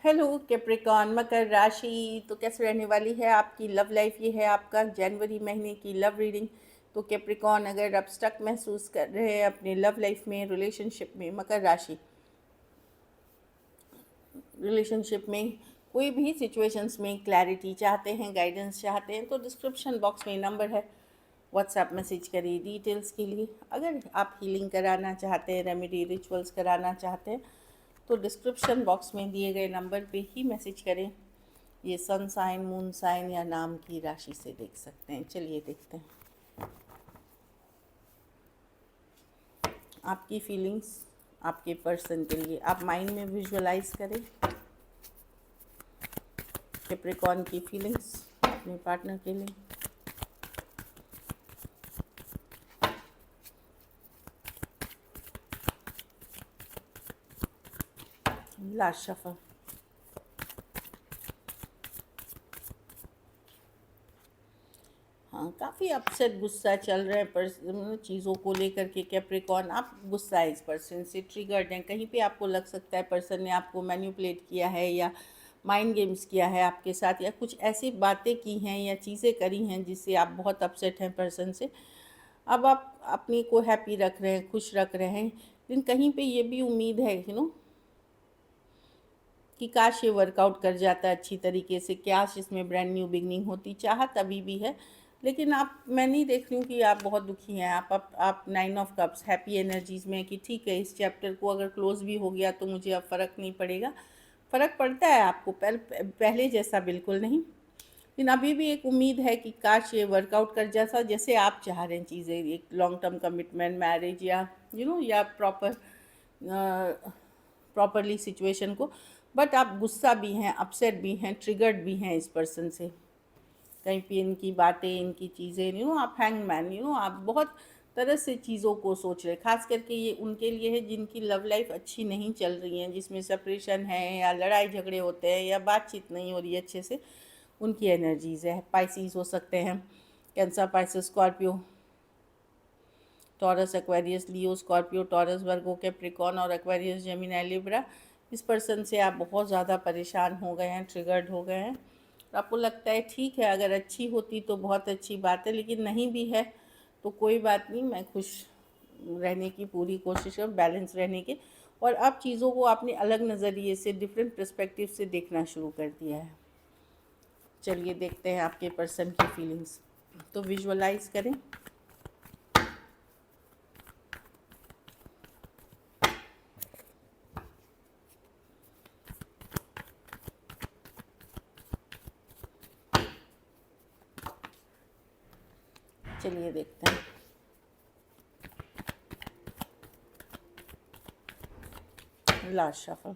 Hello Capricorn मकर राशि। तो कैसे रहने वाली है आपकी लव लाइफ? ये है आपका जनवरी महीने की लव रीडिंग। तो कैप्रिकॉर्न, अगर आप स्टक महसूस कर रहे हैं अपने लव लाइफ में, रिलेशनशिप में, मकर राशि रिलेशनशिप में, कोई भी सिचुएशंस में क्लैरिटी चाहते हैं, गाइडेंस चाहते हैं, तो डिस्क्रिप्शन बॉक्स में नंबर है, व्हाट्सएप मैसेज करिए डिटेल्स के लिए। अगर आप हीलिंग कराना चाहते हैं, रेमेडी रिचुअल्स कराना चाहते हैं, तो डिस्क्रिप्शन बॉक्स में दिए गए नंबर पे ही मैसेज करें। ये सन साइन, मून साइन या नाम की राशि से देख सकते हैं। चलिए देखते हैं आपकी फीलिंग्स आपके पर्सन के लिए। आप माइंड में विजुअलाइज करें कैप्रिकॉर्न की फीलिंग्स अपने पार्टनर के लिए। Last shuffle. हाँ, काफ़ी अपसेट, गुस्सा चल रहा है चीज़ों को लेकर के। कैप्रिकॉर्न, आप गुस्सा है इस पर्सन से, ट्रिगर्ड हैं। कहीं पे आपको लग सकता है पर्सन ने आपको मैनिपुलेट किया है या माइंड गेम्स किया है आपके साथ, या कुछ ऐसी बातें की हैं या चीज़ें करी हैं जिससे आप बहुत अपसेट हैं पर्सन से। अब आप अपने को हैप्पी रख रहे हैं, खुश रख रहे हैं, लेकिन कहीं पे ये भी उम्मीद है कि काश ये वर्कआउट कर जाता अच्छी तरीके से, काश इसमें ब्रांड न्यू बिगनिंग होती। चाहत अभी भी है, लेकिन मैं नहीं देख रही हूँ कि आप बहुत दुखी हैं। आप 9 ऑफ कप्स, हैप्पी एनर्जीज़ में, कि ठीक है इस चैप्टर को अगर क्लोज भी हो गया तो मुझे अब फ़र्क नहीं पड़ेगा। फ़र्क पड़ता है आपको, पहले जैसा बिल्कुल नहीं, लेकिन अभी भी एक उम्मीद है कि काश ये वर्कआउट कर जाता जैसे आप चाह रहे हैं चीज़ें, एक लॉन्ग टर्म कमिटमेंट, मैरिज, या या प्रॉपरली सिचुएशन को। बट आप गुस्सा भी हैं, अपसेट भी हैं, ट्रिगर्ड भी हैं इस पर्सन से। कहीं पे इनकी बातें, इनकी चीज़ें, आप हैंगमैन, आप बहुत तरह से चीज़ों को सोच रहे हैं। खास करके ये उनके लिए है जिनकी लव लाइफ अच्छी नहीं चल रही है, जिसमें सेपरेशन है या लड़ाई झगड़े होते हैं या बातचीत नहीं हो रही है अच्छे से। उनकी एनर्जीज़ है। पाइसिस हो सकते हैं, Cancer, Pisces, Scorpio, Taurus, Aquarius, Leo, Scorpio, Taurus, Virgo, Capricorn और एक्वेरियस, जेमिनी, लिब्रा। इस पर्सन से आप बहुत ज़्यादा परेशान हो गए हैं, ट्रिगर्ड हो गए हैं। तो आपको लगता है ठीक है, अगर अच्छी होती तो बहुत अच्छी बात है, लेकिन नहीं भी है तो कोई बात नहीं, मैं खुश रहने की पूरी कोशिश करूँ, बैलेंस रहने की। और अब चीज़ों को आपने अलग नज़रिए से, डिफरेंट पर्सपेक्टिव से देखना शुरू कर दिया है। चलिए देखते हैं आपके पर्सन की फीलिंग्स। तो विजुअलाइज करें। चलिए देखते हैं। Last shuffle.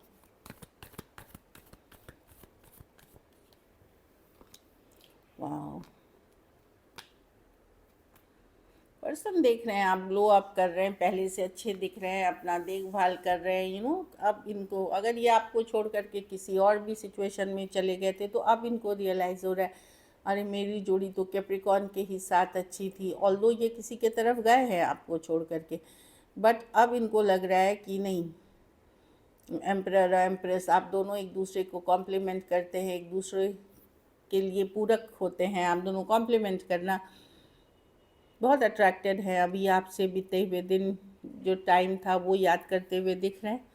वाह, पर्सन देख रहे हैं आप ग्लो अप कर रहे हैं, पहले से अच्छे दिख रहे हैं, अपना देखभाल कर रहे हैं। अब इनको, अगर ये आपको छोड़ करके किसी और भी सिचुएशन में चले गए थे, तो अब इनको रियलाइज़ हो रहा है अरे मेरी जोड़ी तो कैप्रिकॉर्न के ही साथ अच्छी थी। ऑल्दो ये किसी के तरफ गए हैं आपको छोड़ करके, बट अब इनको लग रहा है कि नहीं, एम्परर और एम्प्रेस, आप दोनों एक दूसरे को कॉम्प्लीमेंट करते हैं, एक दूसरे के लिए पूरक होते हैं। आप दोनों कॉम्प्लीमेंट करना बहुत अट्रैक्टेड हैं। अभी आपसे बीते हुए दिन, जो टाइम था, वो याद करते हुए दिख रहे हैं।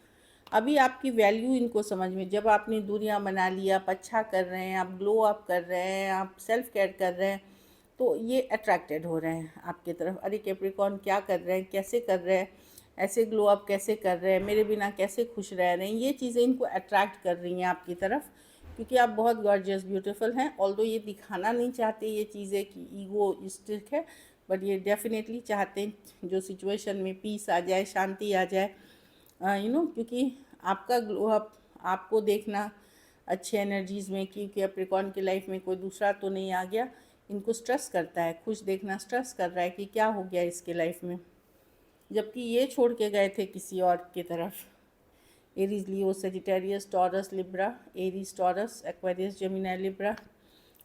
अभी आपकी वैल्यू इनको समझ में, जब आपने दूरियां बना ली, आप अच्छा कर रहे हैं, आप ग्लो अप कर रहे हैं, आप सेल्फ केयर कर रहे हैं, तो ये अट्रैक्टेड हो रहे हैं आपकी तरफ। अरे कैप्रिकॉर्न क्या कर रहे हैं, कैसे कर रहे हैं, ऐसे ग्लो अप कैसे कर रहे हैं, मेरे बिना कैसे खुश रह रहे हैं, ये चीज़ें इनको अट्रैक्ट कर रही हैं आपकी तरफ, क्योंकि आप बहुत गॉर्जियस, ब्यूटीफुल हैं। ऑल्दो ये दिखाना नहीं चाहते ये चीज़ें कि ईगोइस्टिक है, बट ये डेफिनेटली चाहते हैं जो सिचुएशन में पीस आ जाए, शांति आ जाए। क्योंकि आपका ग्लो अप, आपको देखना अच्छे एनर्जीज़ में, क्योंकि कैप्रिकॉर्न की लाइफ में कोई दूसरा तो नहीं आ गया, इनको स्ट्रेस करता है। खुश देखना स्ट्रेस कर रहा है कि क्या हो गया इसके लाइफ में, जबकि ये छोड़ के गए थे किसी और की तरफ। Aries, Leo, Sagittarius, Taurus, Libra, Aries, Taurus, Aquarius, Gemini, Libra.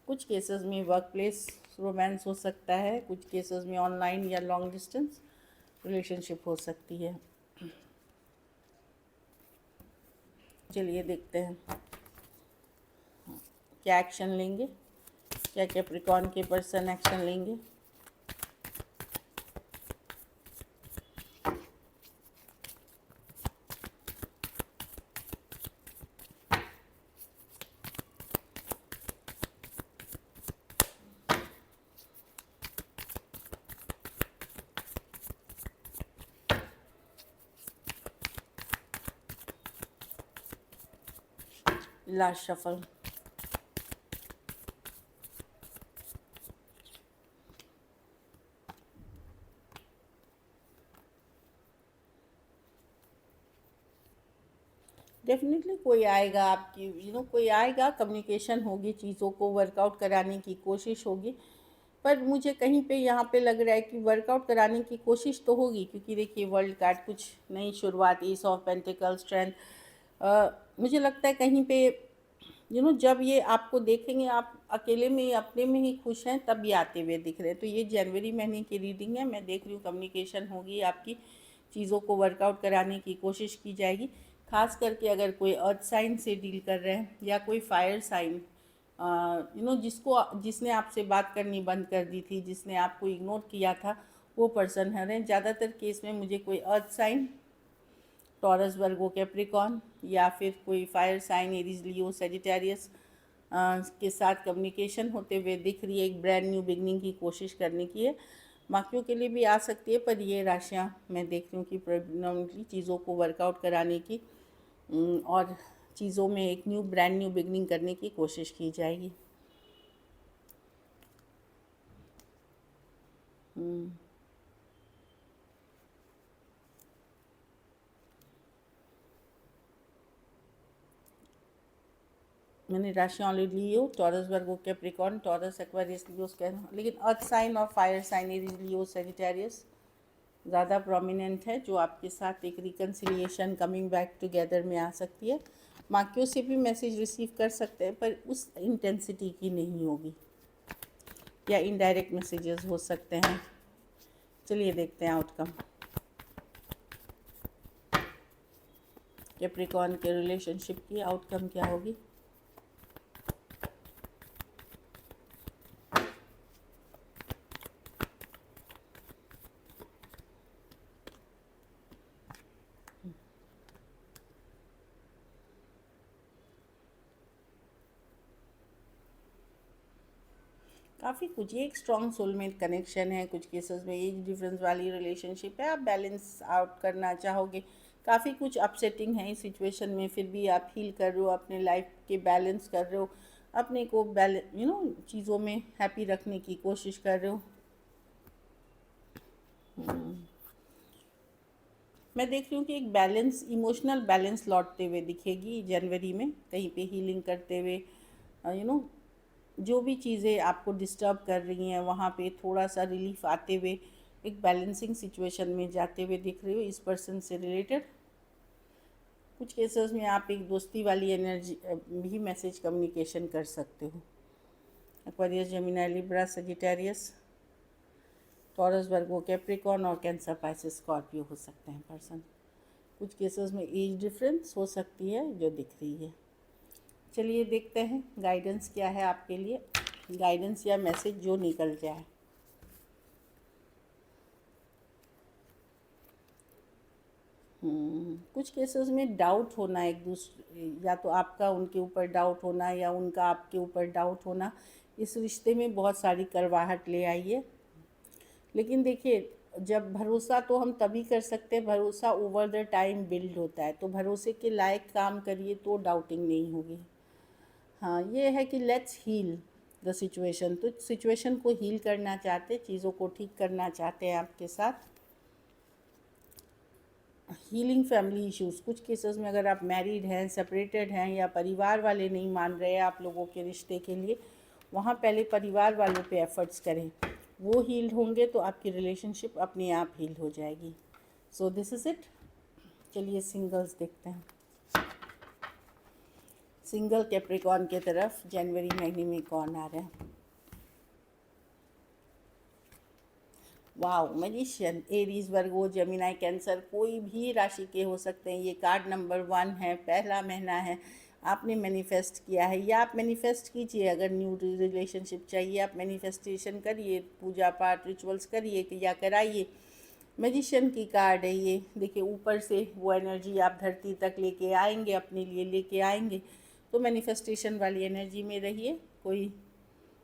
कुछ केसेस में वर्क प्लेस रोमांस हो सकता है, कुछ केसेस में ऑनलाइन या लॉन्ग डिस्टेंस रिलेशनशिप हो सकती है। चलिए देखते हैं क्या एक्शन लेंगे, क्या कैप्रिकॉर्न के पर्सन एक्शन लेंगे। Last shuffle. डेफिनेटली कोई आएगा आपकी, कोई आएगा, कम्युनिकेशन होगी, चीज़ों को वर्कआउट कराने की कोशिश होगी। पर मुझे कहीं पे यहाँ पे लग रहा है कि वर्कआउट कराने की कोशिश तो होगी, क्योंकि देखिए वर्ल्ड कार्ड कुछ नई शुरुआत, ईस ऑफ पेंटिकल, स्ट्रेंथ। मुझे लगता है कहीं पे जब ये आपको देखेंगे, आप अकेले में अपने में ही खुश हैं, तब ये आते हुए दिख रहे हैं। तो ये जनवरी महीने की रीडिंग है। मैं देख रही हूँ कम्युनिकेशन होगी आपकी, चीज़ों को वर्कआउट कराने की कोशिश की जाएगी। खास करके अगर कोई अर्थ साइन से डील कर रहे हैं या कोई फायर साइन, जिसने आपसे बात करनी बंद कर दी थी, जिसने आपको इग्नोर किया था, वो पर्सन है। ज़्यादातर केस में मुझे कोई अर्थ साइन, टॉरस, वर्गो, कैप्रिकॉर्न, या फिर कोई fire sign, Aries, Leo, Sagittarius के साथ कम्युनिकेशन होते हुए दिख रही है। एक ब्रांड न्यू बिगनिंग की कोशिश करने की है। बाकियों के लिए भी आ सकती है, पर ये राशियाँ मैं देख रही हूँ कि प्रेडोमिनेटली चीज़ों को वर्कआउट कराने की और चीज़ों में एक ब्रांड न्यू बिगनिंग करने की कोशिश की जाएगी। मैंने राशि ऑलरेडी ली हो, taurus, Virgo, Capricorn, taurus, Aquarius, लियो, लेकिन अर्थ साइन और fire sign, Aries, Leo, Sagittarius ज़्यादा प्रोमिनेंट है, जो आपके साथ एक रिकन्सिलिएशन, कमिंग बैक टुगेदर में आ सकती है। बाकियों से भी मैसेज रिसीव कर सकते हैं, पर उस इंटेंसिटी की नहीं होगी, या इनडायरेक्ट मैसेजेस हो सकते हैं। चलिए देखते हैं आउटकम। कैप्रिकॉर्न के रिलेशनशिप की आउटकम क्या होगी। काफ़ी कुछ, ये एक स्ट्रॉन्ग सोलमेट कनेक्शन है। कुछ केसेस में एज डिफरेंस वाली रिलेशनशिप है, आप बैलेंस आउट करना चाहोगे। काफ़ी कुछ अपसेटिंग है इस सिचुएशन में, फिर भी आप हील कर रहे हो, अपने लाइफ के बैलेंस कर रहे हो, अपने को चीज़ों में हैप्पी रखने की कोशिश कर रहे हो। मैं देख रही हूँ कि एक बैलेंस, इमोशनल बैलेंस लौटते हुए दिखेगी जनवरी में, कहीं पे हीलिंग करते हुए। जो भी चीज़ें आपको डिस्टर्ब कर रही हैं, वहाँ पे थोड़ा सा रिलीफ आते हुए एक बैलेंसिंग सिचुएशन में जाते हुए दिख रही हो इस पर्सन से रिलेटेड। कुछ केसेस में आप एक दोस्ती वाली एनर्जी भी मैसेज कम्युनिकेशन कर सकते हो। Aquarius, Gemini, Libra, Sagittarius, Taurus, Virgo, Capricorn और कैंसर, पाइसेस, स्कॉर्पियो हो सकते हैं पर्सन। कुछ केसेस में एज डिफरेंस हो सकती है जो दिख रही है। चलिए देखते हैं गाइडेंस क्या है आपके लिए, गाइडेंस या मैसेज जो निकल जाए। कुछ केसेस में डाउट होना, एक दूसरे, या तो आपका उनके ऊपर डाउट होना या उनका आपके ऊपर डाउट होना, इस रिश्ते में बहुत सारी करवाहट ले आई है। लेकिन देखिए, जब भरोसा तो हम तभी कर सकते हैं, भरोसा ओवर द टाइम बिल्ड होता है। तो भरोसे के लायक काम करिए तो डाउटिंग नहीं होगी। हाँ, ये है कि लेट्स हील द सिचुएशन। तो सिचुएशन को हील करना चाहते, चीज़ों को ठीक करना चाहते हैं आपके साथ। हीलिंग फैमिली इश्यूज़, कुछ केसेस में अगर आप मैरिड हैं, सेपरेटेड हैं, या परिवार वाले नहीं मान रहे हैं आप लोगों के रिश्ते के लिए, वहाँ पहले परिवार वालों पे एफर्ट्स करें। वो हील्ड होंगे तो आपकी रिलेशनशिप अपने आप हील हो जाएगी। So this is it. चलिए सिंगल्स देखते हैं। सिंगल कैप्रिकॉर्न के तरफ जनवरी महीने में कौन आ रहा है। वाओ, मैजिशियन, एरीज, वर्गो, जेमिनी, कैंसर, कोई भी राशि के हो सकते हैं। ये कार्ड नंबर 1 है, पहला महीना है। आपने मैनिफेस्ट किया है, या आप मैनिफेस्ट कीजिए। अगर न्यू रिलेशनशिप चाहिए आप मैनिफेस्टेशन करिए, पूजा पाठ रिचुअल्स करिए या कराइए। मैजिशियन की कार्ड है ये, देखिए ऊपर से वो एनर्जी आप धरती तक लेके आएंगे, अपने लिए लेके आएंगे। तो मैनिफेस्टेशन वाली एनर्जी में रहिए। कोई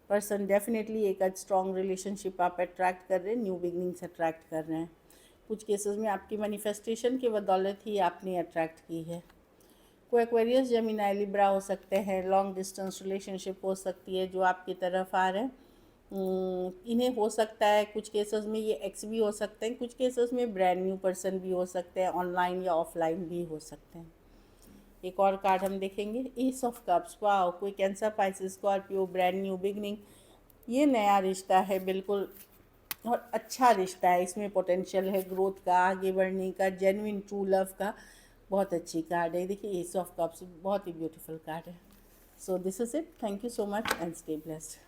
पर्सन डेफिनेटली एक स्ट्रॉन्ग रिलेशनशिप आप अट्रैक्ट कर रहे हैं, न्यू बिगनिंग्स अट्रैक्ट कर रहे हैं। कुछ केसेस में आपकी मैनिफेस्टेशन की बदौलत ही आपने अट्रैक्ट की है। कोई एक्वेरियस जेमिनी लिब्रा हो सकते हैं, लॉन्ग डिस्टेंस रिलेशनशिप हो सकती है जो आपकी तरफ आ रहे हैं। इन्हें हो सकता है कुछ केसेस में ये एक्स भी हो सकते हैं, कुछ केसेस में ब्रांड न्यू पर्सन भी हो सकते हैं, ऑनलाइन या ऑफलाइन भी हो सकते हैं। एक और कार्ड हम देखेंगे, एस ऑफ कप्स। वाओ, कोई cancer, Pisces, Scorpio, brand new beginning. ये नया रिश्ता है बिल्कुल, और अच्छा रिश्ता है, इसमें पोटेंशियल है ग्रोथ का, आगे बढ़ने का, जेन्युइन ट्रू लव का। बहुत अच्छी कार्ड है, देखिए एस ऑफ कप्स बहुत ही ब्यूटीफुल कार्ड है। So this is it, thank you so much and stay blessed.